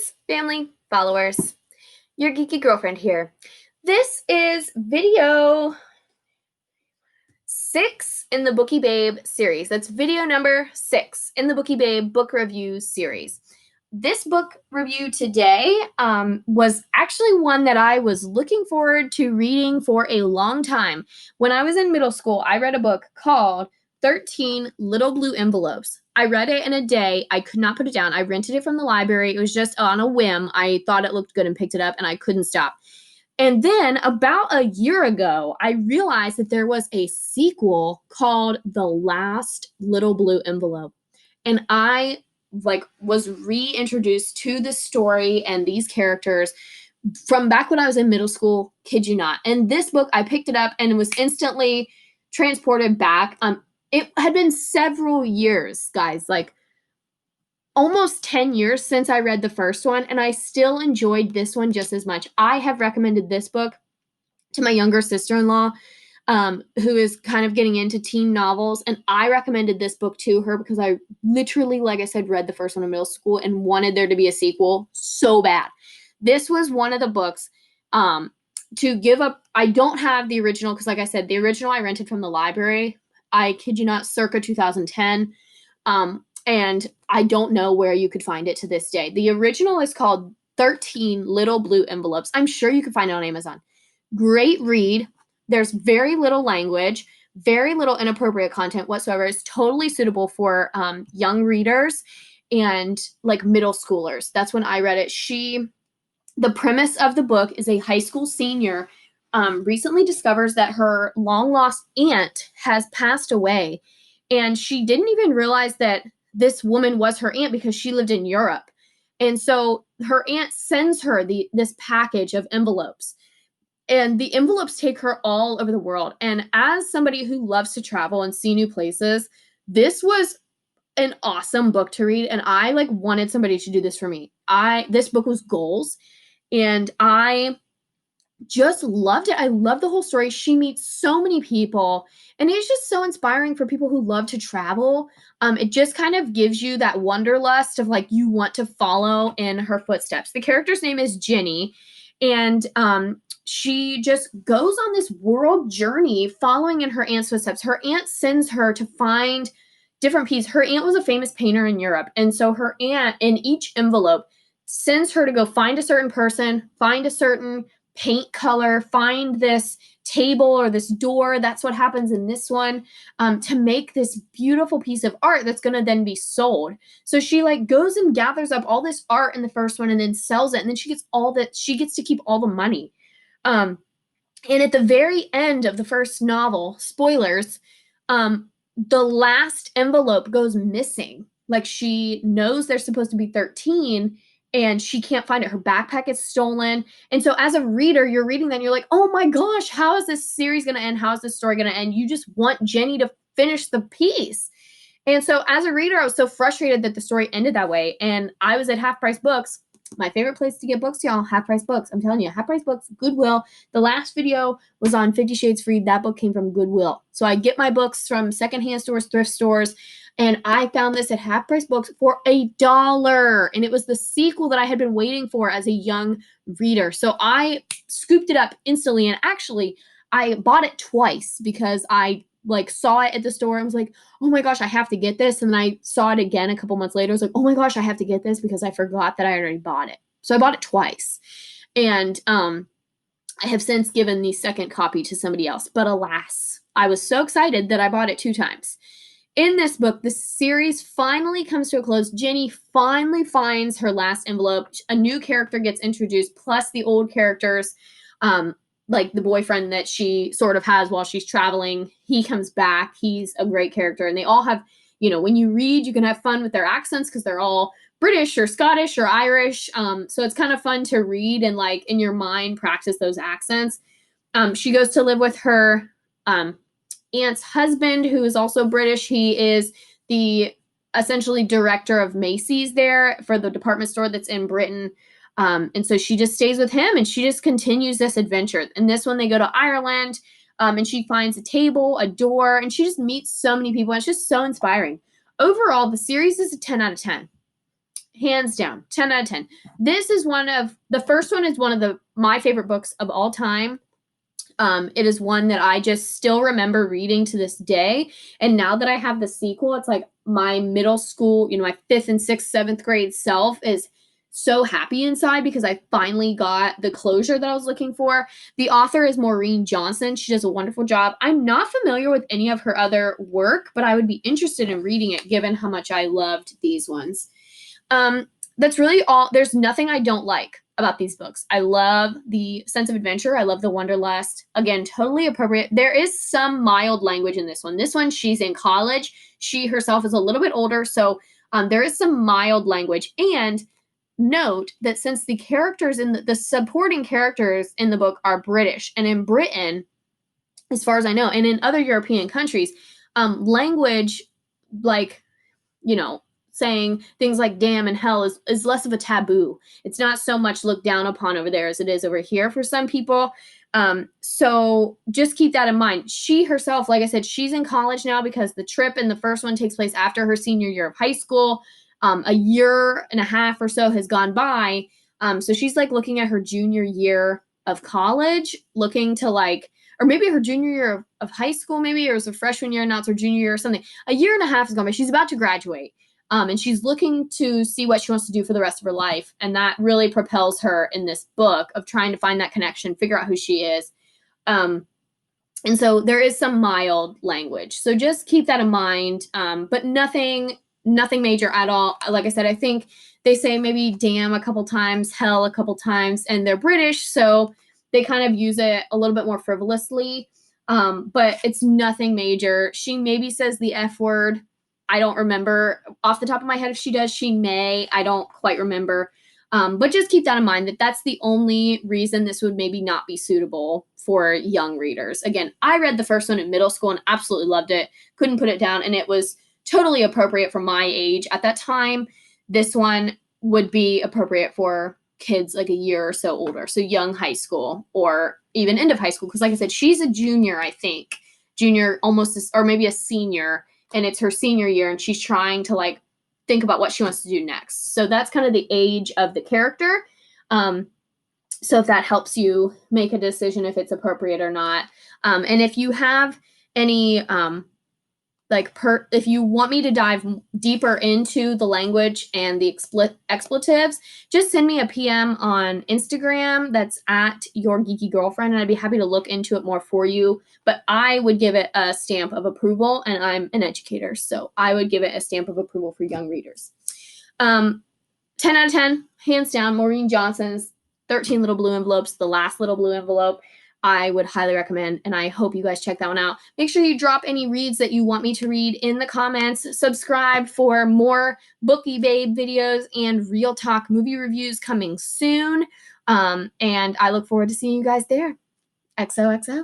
Friends, family, followers, your geeky girlfriend here. This is video 6 in the Bookie Babe series. That's video number 6 in the Bookie Babe book review series. This book review today was actually one that I was looking forward to reading for a long time. When I was in middle school, I read a book called 13 Little Blue Envelopes. I read it in a day. I could not put it down. I rented it from the library. It was just on a whim. I thought it looked good and picked it up, and I couldn't stop. And then about a year ago, I realized that there was a sequel called The Last Little Blue Envelope. And I was reintroduced to the story and these characters from back when I was in middle school, kid you not. And this book, I picked it up and was instantly transported back. It had been several years, guys, like almost 10 years since I read the first one, and I still enjoyed this one just as much. I have recommended this book to my younger sister-in-law, who is kind of getting into teen novels, and I recommended this book to her because I literally, like I said, read the first one in middle school and wanted there to be a sequel so bad. This was one of the books to give up. I don't have the original because, like I said, the original I rented from the library. I kid you not, circa 2010. And I don't know where you could find it to this day. The original is called 13 Little Blue Envelopes. I'm sure you can find it on Amazon. Great read. There's very little language, very little inappropriate content whatsoever. It's totally suitable for young readers and like middle schoolers. That's when I read it. The premise of the book is a high school senior recently discovers that her long lost aunt has passed away. And she didn't even realize that this woman was her aunt because she lived in Europe. And so her aunt sends her this package of envelopes. And the envelopes take her all over the world. And as somebody who loves to travel and see new places, this was an awesome book to read. And I wanted somebody to do this for me. This book was goals. And I just loved it. I love the whole story. She meets so many people, and it's just so inspiring for people who love to travel. It just kind of gives you that wanderlust of you want to follow in her footsteps. The character's name is Jenny, and she just goes on this world journey following in her aunt's footsteps. Her aunt sends her to find different pieces. Her aunt was a famous painter in Europe, and so her aunt in each envelope sends her to go find a certain person, find a certain paint color, find this table or this door. That's what happens in this one, to make this beautiful piece of art that's going to then be sold. So she goes and gathers up all this art in the first one and then sells it. And then she gets to keep all the money. And at the very end of the first novel, spoilers, the last envelope goes missing. She knows there's supposed to be 13 and she can't find it. Her backpack is stolen. And so as a reader, you're reading that and you're like, oh my gosh, how is this series going to end? How is this story going to end? You just want Jenny to finish the piece. And so as a reader, I was so frustrated that the story ended that way. And I was at Half Price Books, my favorite place to get books, y'all. Half Price Books. I'm telling you, Half Price Books, Goodwill. The last video was on 50 Shades Freed. That book came from Goodwill. So I get my books from secondhand stores, thrift stores, and I found this at Half Price Books for $1. And it was the sequel that I had been waiting for as a young reader. So I scooped it up instantly. And actually, I bought it twice because I saw it at the store. I was like, oh my gosh, I have to get this. And then I saw it again a couple months later. I was like, oh my gosh, I have to get this because I forgot that I already bought it. So I bought it twice. And I have since given the second copy to somebody else. But alas, I was so excited that I bought it 2 times. In this book, the series finally comes to a close. Jenny finally finds her last envelope. A new character gets introduced, plus the old characters, the boyfriend that she sort of has while she's traveling. He comes back. He's a great character. And they all have, when you read, you can have fun with their accents because they're all British or Scottish or Irish. So it's kind of fun to read and in your mind practice those accents. She goes to live with her aunt's husband, who is also British. He is the essentially director of Macy's there for the department store that's in Britain. And so she just stays with him and she just continues this adventure. And this one, they go to Ireland, and she finds a table, a door, and she just meets so many people. And it's just so inspiring. Overall, the series is a 10 out of 10. hands down, 10 out of 10. This is the first one is one of my favorite books of all time. It is one that I just still remember reading to this day. And now that I have the sequel, it's like my middle school, my 5th and 6th, 7th grade self is so happy inside because I finally got the closure that I was looking for. The author is Maureen Johnson. She does a wonderful job. I'm not familiar with any of her other work, but I would be interested in reading it given how much I loved these ones. That's really all. There's nothing I don't like about these books. I love the sense of adventure. I love the wanderlust. Again, totally appropriate. There is some mild language in this one. This one, she's in college. She herself is a little bit older, so there is some mild language. And note that since the characters in the supporting characters in the book are British, and in Britain, as far as I know, and in other European countries, language like, saying things like damn and hell is less of a taboo. It's not so much looked down upon over there as it is over here for some people. So just keep that in mind. She herself, like I said, she's in college now because the trip in the first one takes place after her senior year of high school. A year and a half or so has gone by. So she's like looking at her junior year of college, looking to or maybe her junior year of high school, maybe it was her freshman year, now it's her junior year or something. A year and a half has gone by. She's about to graduate. And she's looking to see what she wants to do for the rest of her life. And that really propels her in this book of trying to find that connection, figure out who she is. And so there is some mild language. So just keep that in mind. But nothing major at all. Like I said, I think they say maybe damn a couple times, hell a couple times, and they're British. So they kind of use it a little bit more frivolously. But it's nothing major. She maybe says the F word. I don't remember off the top of my head if she does. She may. I don't quite remember. But just keep that in mind that that's the only reason this would maybe not be suitable for young readers. Again, I read the first one in middle school and absolutely loved it. Couldn't put it down. And it was totally appropriate for my age. At that time, this one would be appropriate for kids like a year or so older. So young high school or even end of high school. Because like I said, she's a junior, I think. Junior almost, or maybe a senior. And it's her senior year and she's trying to think about what she wants to do next. So that's kind of the age of the character. So if that helps you make a decision if it's appropriate or not. And if you have any if you want me to dive deeper into the language and the expletives, just send me a PM on Instagram. That's at Your Geeky Girlfriend, and I'd be happy to look into it more for you. But I would give it a stamp of approval, and I'm an educator, so I would give it a stamp of approval for young readers. 10 out of 10, hands down, Maureen Johnson's 13 Little Blue Envelopes, the last little blue envelope. I would highly recommend, and I hope you guys check that one out. Make sure you drop any reads that you want me to read in the comments. Subscribe for more Bookie Babe videos and Real Talk movie reviews coming soon. And I look forward to seeing you guys there. XOXO.